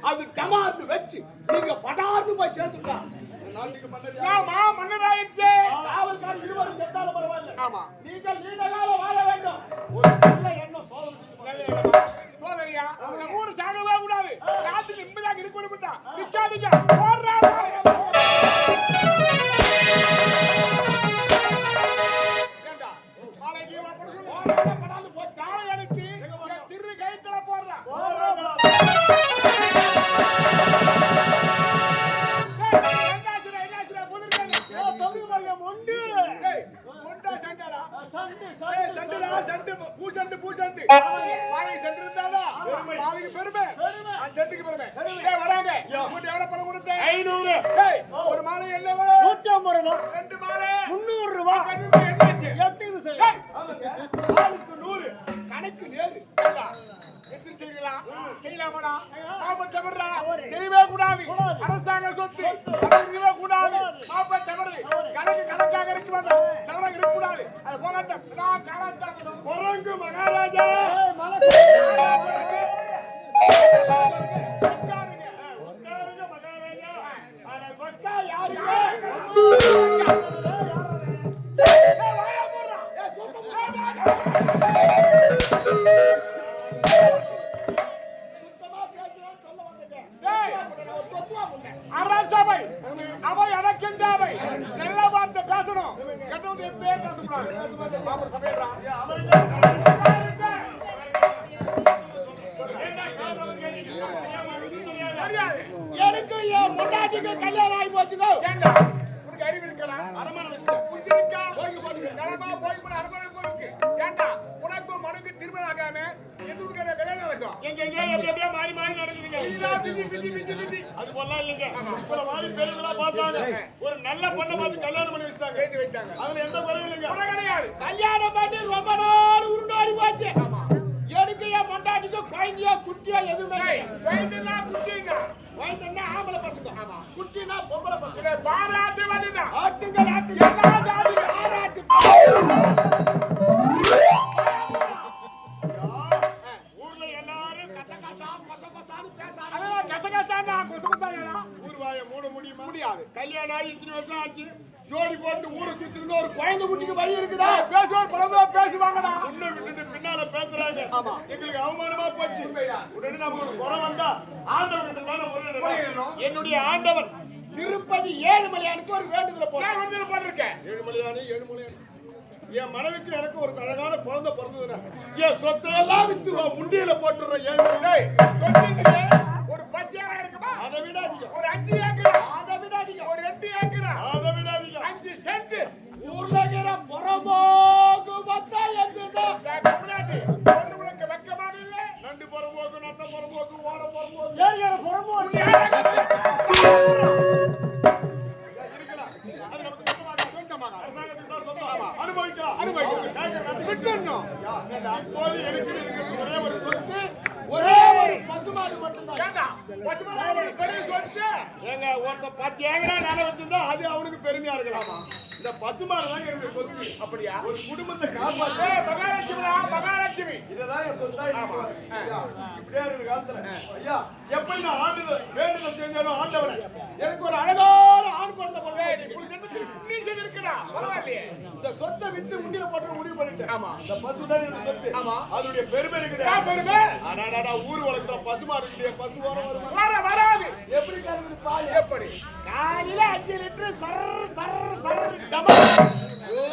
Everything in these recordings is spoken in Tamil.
அது டமார்னு வெச்சு நீங்க படார்னு போய் சேர்த்துட்டா மன்னராயிடுச்சு. காவல்காரர் இருவரும் செத்தாலும் பரவாயில்ல. ஆமா, நீங்கள் நீண்ட காலம் வாழ வேண்டும். ஒரு நல்ல எண்ணம் சோதரியா அவங்க ஊரு சாகவே கூடாது. ராத்திரி நிம்மதியாக இருக்கணும்டா. நிச்சாதிங்க போடுறாங்க. ஒரு மாலை என்ன 150 ரூபாய், 2 மாலை 300 ரூபாய். ஆளுக்கு 100 கணக்கு நேரு. செய்யவே கூடாது. அரசாங்க சொத்து செய்யவே கூடாது. கணக்கு கணக்காக இருக்கக்கூடாது. அது குரங்கு மகாராஜா அரசவை அவை அடக்கின்றாவை. நல்ல வார்த்தை பேசணும். கெட்டது பேசக்கூடாது. எனக்கு என் முன்னாடிக்கு கல்யாணம் ஆகி போச்சுக்கோ. உனக்கு அறிவு இருக்கலாம். அரமணை உனக்கு மனுக்கு திருமணம் ஆகாம மாறி மாறி நடக்குதுங்க. அது போலாம் இல்லைங்க. மாதிரி பேருங்களா பார்த்தாங்க. ஒரு நல்ல பொண்ணை பார்த்து கல்யாணம் பண்ணி வச்சாங்க. அதுல எந்த குறையும் இல்லைங்க. கல்யாணம் பண்ணி ரொம்ப நாள் உருண்டாடி போச்சு. எனக்கு என் மண்டாட்டிக்கும் குழந்தையா குட்டியா எதுவுமே குட்டிங்க வயதுன்னா ஆம்பளை பசங்க. ஆமா. குச்சினா பொம்பளை பசங்க. பாராட்டு வதினா ஆட்டுங்கள் ஆட்டுங்கள் எல்லா ஜாதியும் ஆராட்டு. ஊர்ல எல்லாரும் கசகசா கொசகொசான்னு பேசாத. அதெல்லாம் கசகசான்னா கொசுகுத்தானா ஊர் வாயை மூட முடியுமா? முடியாது. கல்யாணம் ஆகி இத்தனை வருஷம் ஆச்சு. ஜோடி போட்டு ஊரை சுத்துக்கு ஒரு குழந்தை குட்டிக்கு வழி இருக்குதா? பேசுவோம் பலதா பேசுவாங்கடா. உன்னை விட்டுட்டு பின்னால பேசுறாங்க. ஆமா. எங்களுக்கு அவமானமா போச்சு. உடனே நம்ம ஒரு குறை வந்தா ஆண்டவன் முறையிடணும். என்னுடைய ஆண்டவன் திருப்பதி ஏழுமலையானுக்கு ஒரு வேண்டுதலை போட்டிருக்கேன். ஏழுமலையானு என் மனைவிக்கு எனக்கு ஒரு அழகான குழந்தை பிறந்ததுன்னா என் சொத்தை எல்லாம் வித்து முண்டியில போட்டுற ஏழுமலை. ஒரு 10 ஏக்கர் இருக்குமா? அதை விட அதிகம். ஒரு 5 ஏக்கர். அதை விட அதிகம். ஒரு 2 ஏக்கர். அதை விட அதிகம். 5 சென்ட். ஊர்ல இருக்கிற புறம்போக்கு மத்தா எதுதான் உனக்கு வெக்கமாக இல்லை? நண்டு புறம்போக்கு, நத்த புறம்போக்கு, ஓட புறம்போக்கு, ஒரே ஒரு பசுமாடு மட்டும்தான். ஏங்க ஒருத்த 10 ஏக்கரா நிலம் வச்சிருந்தா அது அவனுக்கு பெருமையா இருக்கலாம். இந்த பசுமாடு தான் எனக்கு சொத்து. அப்படியா? ஒரு குடும்பத்தை காப்பாற்று. மகாலட்சுமி இதுதான் என் சொத்தா இருக்கு. இப்படியே இருக்கிற காலத்துல ஐயா எப்படி நான் ஆண்டுதல் வேண்டுதல் செஞ்சாலும் ஆண்டவனே எனக்கு ஒரு அழகான ஆண் குழந்தை இந்த சொத்தை வித்து முண்டில போட்டு முடிவு பண்ணிட்டேன். ஆமா. இந்த பசுதான் என்னோட சொத்து. ஆமா. அதோட பெருமை இருக்குது. பெருமை ஊர் வளர்க்குற பசுமாடு இருக்குது. பசு வராது. எப்படி கலந்து பால் எப்படி காலையில 5 litre sir sir sir double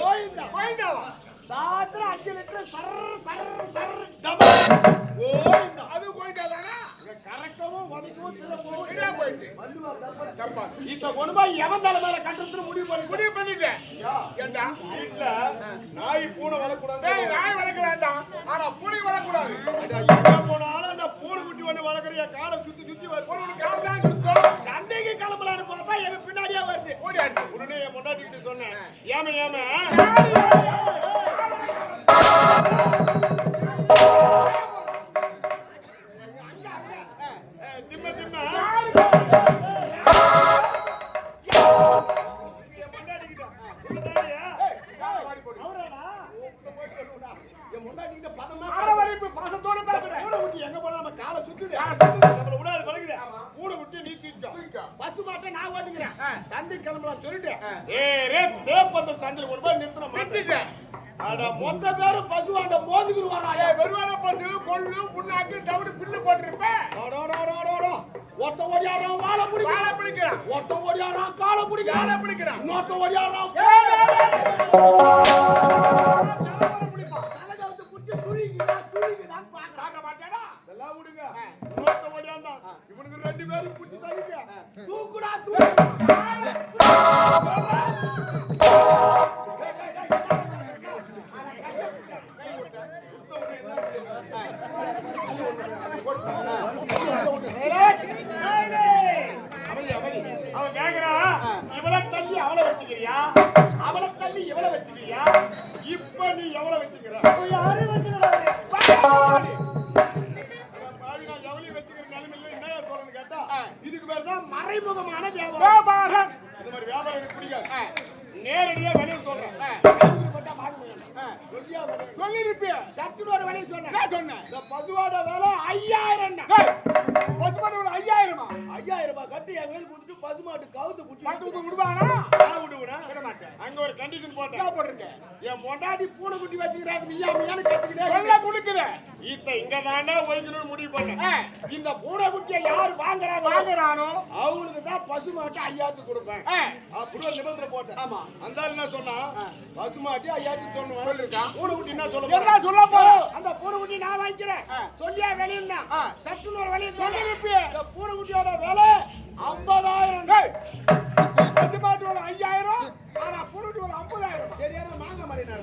Govinda சாயந்தரம் 5 litre sir sir sir double Govinda. அது கோயிந்தா தானா? கரெக்டாவும் வதக்கவும் திரும்பவும் இதே போயிட்டு தப்பா இந்த கொண்டு எவன் தலை மேல கட்டத்துல முடிவு பண்ணிட்டேன். ஏண்டா வீட்டுல நாய் பூனை வளர்க்கூடாது. நாய் வளர்க்க வேண்டாம், ஆனா பூனை வளர்க்கூடாது. எங்க போனாலும் அந்த பூனை குட்டி ஒண்ணு வளர்க்குற காலை சுத்தி சுத்தி சண்டைக்கு கிளம்பலான்னு பார்த்தா எங்க பின்னாடியா வருது. உடனே என் பொண்டாட்டிக்கிட்டு சொன்னேன், ஏம பசுமாட்டை நான் ஓட்டுக்கிறேன். சந்தை கிளம்பலாம் சொல்லிட்டு சந்தையில் கொண்டு போய் நிறுத்தினேன். மொத்த பேரும் பசுவாண்ட மோந்துக்குருவாரா? வெறுவான பசு கொள்ளு புண்ணாக்கு டவுடு பில்லு போட்டிருப்பேன். ஒருத்த ஓடியாராம் வாழை பிடிக்கிறான், ஒருத்த ஓடியாராம் காலை பிடிக்கிறான், இன்னொருத்த ஓடியாராம் தலைகவுத்து பிடிச்சி சுழிக்குதான் பார்க்க மாட்டேடா. இதெல்லாம் விடுங்க. இன்னொருத்த ஓடியாந்தான் இவனுக்கு 2 பேரும் பிடிச்சி தள்ளிட்டு தூக்குடா அவன் கேக்குறான், இவளை தள்ளி அவளை வச்சுக்கிறியா, அவளை தள்ளி இவளை வச்சுக்கிறியா, இப்ப நீ எவ்வளவு வச்சுக்கிற? யாரும் இதுக்கு பேர் தான் மறைமுகமான வியாபாரம். இந்த மாதிரி வியாபாரம் எனக்கு பிடிக்காது. நேரடியா வெளியே சொல்றேன். சொல்லிருப்பிய சட்டுன்னு ஒரு வேலையை சொன்னேன். இந்த பசுவோட வேலை 5000. பசுமாடு 5000 5000 கட்டி என் மேல கொடுத்துட்டு பசுமாட்டு கவுத்து புட்டி விடுவானா? விட மாட்டேன். அங்க ஒரு கண்டிஷன் போட்டேன். என் பொண்டாட்டி பூனை குட்டி வச்சுக்கிறாங்க, மியான்னு கத்துக்கிட்டே கொடுக்குற இங்க தாண்டா ஒரிஜினல் முடிவு பண்ணேன். இந்த பூனை குட்டியை யார் வாங்குறானோ அவங்களுக்கு தான் பசுமாட்டு 5000 கொடுப்பேன். அப்படி ஒரு நிபந்தனை போட்டேன். ஆமா. அந்த என்ன சொன்னா பசுமாட்டி 5000 சொல்லுவான். பூனை குட்டி என்ன சொல்ல அந்த பூனை குட்டி நான் வாங்கிக்கிறேன் சொல்லியா வெளியா சட்டுன்னு ஒரு வெளியே சொல்லி பூனை குட்டியோட விலை 50000. பசுமாட்டோட 5000, ஆனா பூனையோட 50000. சரியான மாங்க மாடினார்.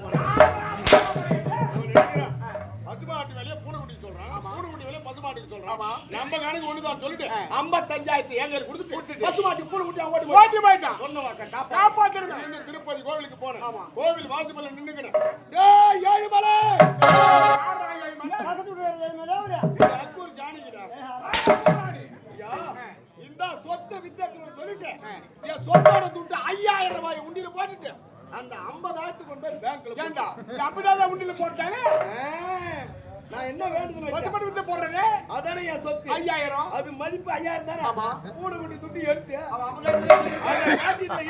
பசுமாட்டு விலையை பூனை குட்டி சொல்றான், பூனை குட்டி விலையை பசுமாட்டுக்கு சொல்றான். நம்ம கணக்கு ஒண்ணுதான் சொல்லிட்டு 55000 ஏங்கர் கொடுத்துட்டு பசுமாட்டு பூனை குட்டி ஓட்டி போயிட்டான். சொன்னவாக்க காப்பாத்திருங்க. திருப்பதி கோவிலுக்கு போனேன். கோவில் வாசல்ல நின்னுக்கிறேன். டேய் ஏழுமலை, அக்கூர் ஜானிக்கிடா. இந்த சொத்தை வித்துட்டு சொல்லிட்டு என் சொத்தோட துட்டு 5000 ரூபாய் உண்டியில போட்டுட்டு அந்த 50,000 கொண்டு போய் பேங்க்ல ஏண்டா 50,000 உண்டியில போட்டானே நான் என்ன வேண்டுதல் வச்சேன் பத்து வித்து போடுறே அதானே என் சொத்து 5000 அது மதிப்பு 5000 தானே ஆமா கூடு குட்டி துட்டு எடுத்து அவன் அதை